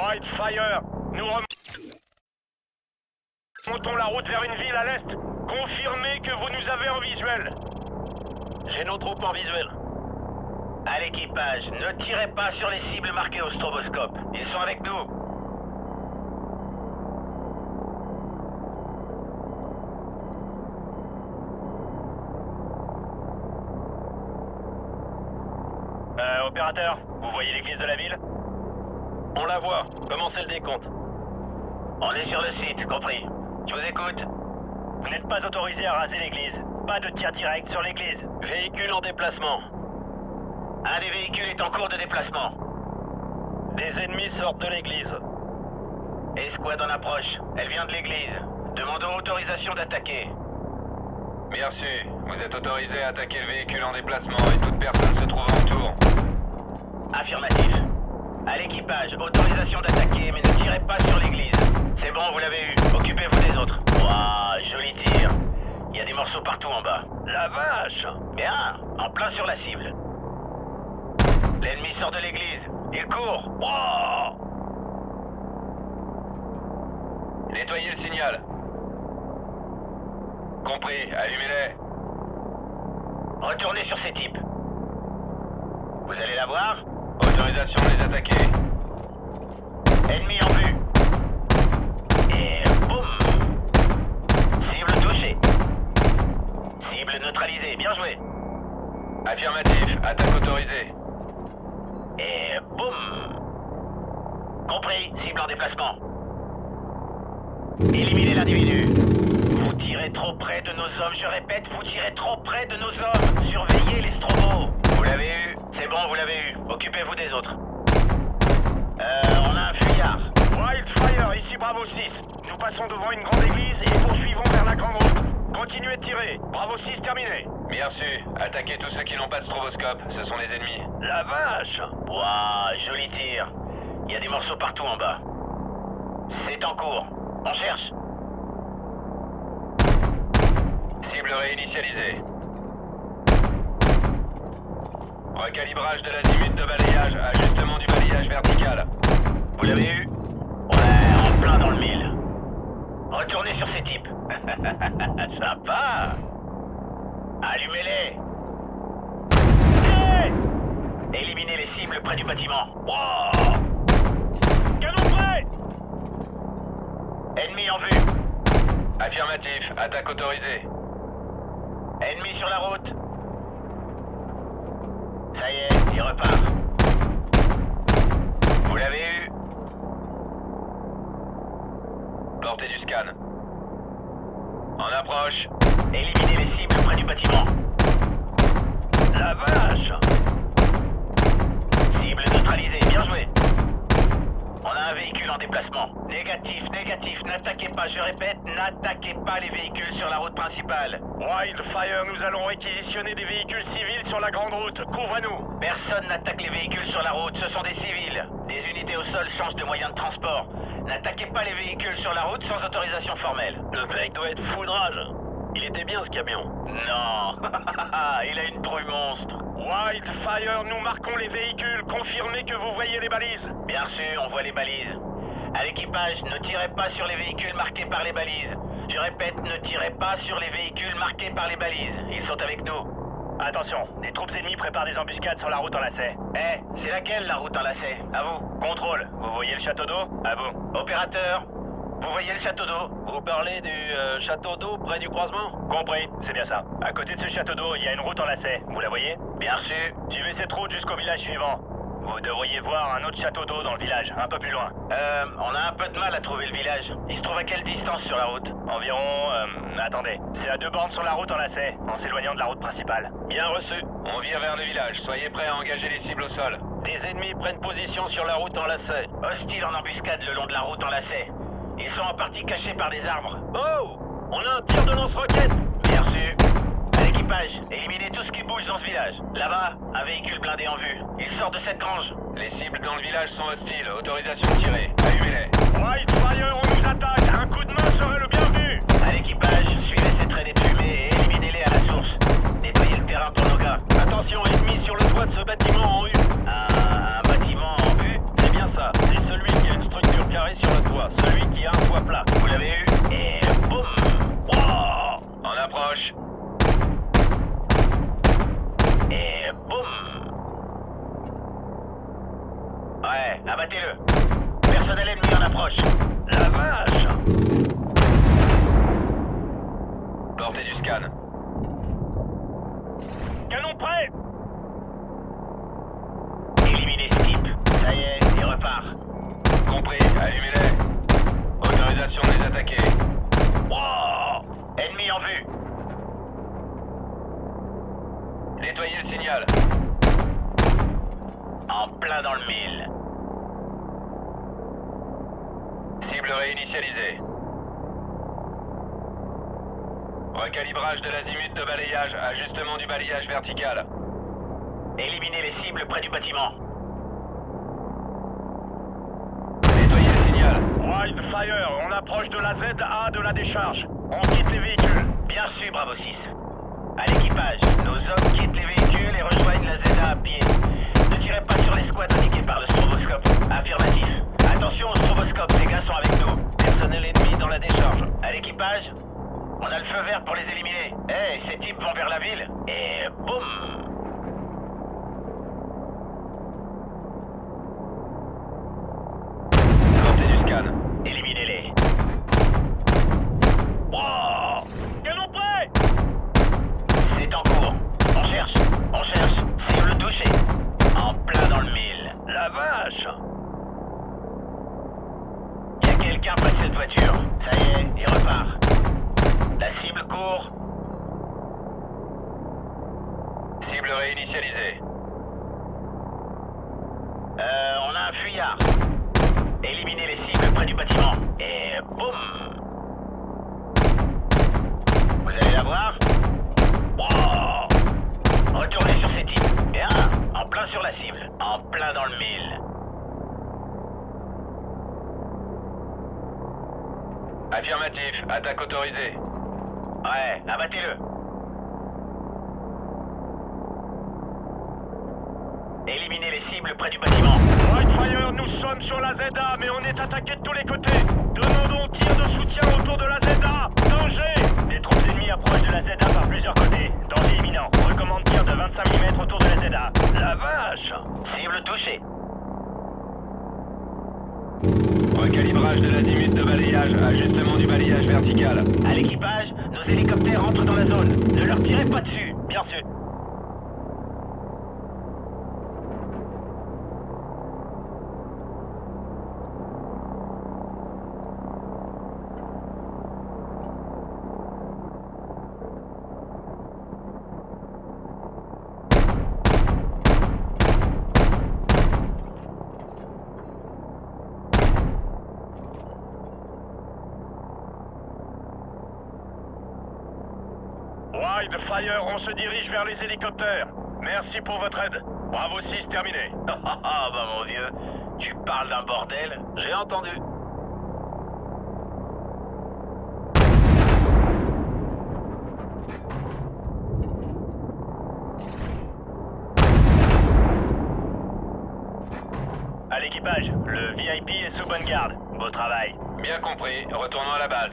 Whitefire, nous remontons la route vers une ville à l'est. Confirmez que vous nous avez en visuel. J'ai nos troupes en visuel. À l'équipage, ne tirez pas sur les cibles marquées au stroboscope. Ils sont avec nous. Opérateur, vous voyez l'église de la ville? On la voit. Commencez le décompte. On est sur le site, compris. Je vous écoute. Vous n'êtes pas autorisé à raser l'église. Pas de tir direct sur l'église. Véhicule en déplacement. Un des véhicules est en cours de déplacement. Des ennemis sortent de l'église. Escouade en approche. Elle vient de l'église. Demandons autorisation d'attaquer. Bien reçu. Vous êtes autorisé à attaquer le véhicule en déplacement et toute personne se trouvant autour. Affirmatif. À l'équipage, autorisation d'attaquer, mais ne tirez pas sur l'église. C'est bon, vous l'avez eu. Occupez-vous des autres. Wouah, joli tir. Il y a des morceaux partout en bas. La vache! Bien, en plein sur la cible. L'ennemi sort de l'église. Il court. Wouah! Nettoyez le signal. Compris, allumez-les. Retournez sur ces types. Vous allez la voir? Autorisation de les attaquer. Ennemi en vue. Et boum! Cible touchée. Cible neutralisée, bien joué. Affirmatif, attaque autorisée. Et boum! Compris, cible en déplacement. Éliminez l'individu. Vous tirez trop près de nos hommes, je répète, vous tirez trop près de nos hommes. Surveillez les strobos. Vous l'avez eu, c'est bon, vous l'avez eu. Occupez-vous des autres. On a un fuyard. Wildfire, ici Bravo 6. Nous passons devant une grande église et poursuivons vers la grande route. Continuez de tirer. Bravo 6 terminé. Bien reçu. Attaquez tous ceux qui n'ont pas de stroboscope. Ce sont les ennemis. La vache! Wouah, joli tir. Il y a des morceaux partout en bas. C'est en cours. On cherche. Cible réinitialisée. Recalibrage de l'azimut de balayage. Ajustement du balayage vertical. Vous l'avez eu? Ouais, en plein dans le mille. Retournez sur ces types. Sympa. Allumez-les. Hey! Éliminez les cibles près du bâtiment. Wow! Canon prêt! Ennemi en vue. Affirmatif, attaque autorisée. Ennemi sur la route. Ça y est, il repart. Vous l'avez eu? Portée du scan. En approche. Éliminez les cibles près du bâtiment. La vache! Cible neutralisée, bien joué. On a un véhicule en déplacement. Négatif, négatif, n'attaquez pas, je répète, n'attaquez pas les véhicules sur la route principale. Wildfire, nous allons réquisitionner des véhicules civils sur la grande route. Couvre-nous. Personne n'attaque les véhicules sur la route, ce sont des civils. Des unités au sol changent de moyen de transport. N'attaquez pas les véhicules sur la route sans autorisation formelle. Le mec doit être foudrage. Il était bien ce camion. Non, il a une trouille monstre. Wildfire, nous marquons les véhicules. Confirmez que vous voyez les balises. Bien sûr, on voit les balises. À l'équipage, ne tirez pas sur les véhicules marqués par les balises. Je répète, ne tirez pas sur les véhicules marqués par les balises. Ils sont avec nous. Attention, des troupes ennemies préparent des embuscades sur la route en lacet. C'est laquelle la route en lacet? À vous. Contrôle, vous voyez le château d'eau? À vous. Opérateur, vous voyez le château d'eau? Vous parlez du château d'eau près du croisement? Compris, c'est bien ça. À côté de ce château d'eau, il y a une route en lacet. Vous la voyez? Bien reçu. Suivez cette route jusqu'au village suivant. Vous devriez voir un autre château d'eau dans le village, un peu plus loin. On a un peu de mal à trouver le village. Il se trouve à quelle distance sur la route? Environ... attendez. C'est à 2 bornes sur la route en lacet, en s'éloignant de la route principale. Bien reçu. On vire vers le village. Soyez prêts à engager les cibles au sol. Des ennemis prennent position sur la route en lacet. Hostile en embuscade le long de la route en lacet. Ils sont en partie cachés par des arbres. Oh! On a un tir de lance-roquette! Bien reçu. À l'équipage, éliminez tout ce qui bouge dans ce village. Là-bas, un véhicule blindé en vue. Il sort de cette grange. Les cibles dans le village sont hostiles. Autorisation de tirer. Allumez-les. Wildfire, on nous attaque. Un coup de main serait le bienvenu. À l'équipage, suivez ces traînées de fumée et éliminez-les à la source. Nettoyez le terrain pour nos gars. Attention, ennemi sur le toit de ce bâtiment en vue. Un bâtiment en vue? C'est bien ça. C'est celui qui a une structure Ouais, abattez-le. Personnel ennemi en approche. La vache! Portée du scan. Canon prêt! Éliminez ce type. Ça y est, il repart. Compris, allumez-les. Autorisation de les attaquer. Wow! Ennemi en vue. Nettoyez le signal. En plein dans le mille. Cible réinitialisée. Recalibrage de l'azimut de balayage. Ajustement du balayage vertical. Éliminez les cibles près du bâtiment. Nettoyez le signal. Wildfire, on approche de la ZA de la décharge. On quitte les véhicules. Bien sûr, Bravo 6. À l'équipage, nos hommes quittent les véhicules et rejoignent la ZA à pied. Ne tirez pas sur les squads indiqués par le stroboscope. Affirmatif. Attention au stroboscope, ces gars sont avec nous. Personnel ennemi dans la décharge. À l'équipage, on a le feu vert pour les éliminer. Hey, ces types vont vers la ville. Et boum! Portée du scan. Éliminez-les. Wow! Canon prêt! C'est en cours. On cherche. Cible touchée. En plein dans le mille. La vache! Il y a quelqu'un près de cette voiture. Ça y est, il repart. La cible court. Cible réinitialisée. On a un fuyard. Éliminez les cibles près du bâtiment. Et boum! Vous allez la voir? Wow! Retournez sur ces types. Bien, en plein sur la cible. En plein dans le mille. Affirmatif. Attaque autorisée. Ouais, abattez-le. Éliminez les cibles près du bâtiment. Wildfire, nous sommes sur la ZA, mais on est attaqué de tous les côtés. Demandons tir de soutien autour de la ZA. Danger! Des troupes ennemies approchent de la ZA par plusieurs côtés. Danger imminent. Recommande tir de 25 mm autour de la ZA. La vache! Cible touchée. Recalibrage de l'azimut de balayage. Ajustement du balayage vertical. À l'équipage, nos hélicoptères entrent dans la zone. Ne leur tirez pas dessus. Bien sûr. Wildfire, on se dirige vers les hélicoptères. Merci pour votre aide. Bravo 6, terminé. Ah bah mon vieux, tu parles d'un bordel. J'ai entendu. À l'équipage, le VIP est sous bonne garde. Beau travail. Bien compris. Retournons à la base.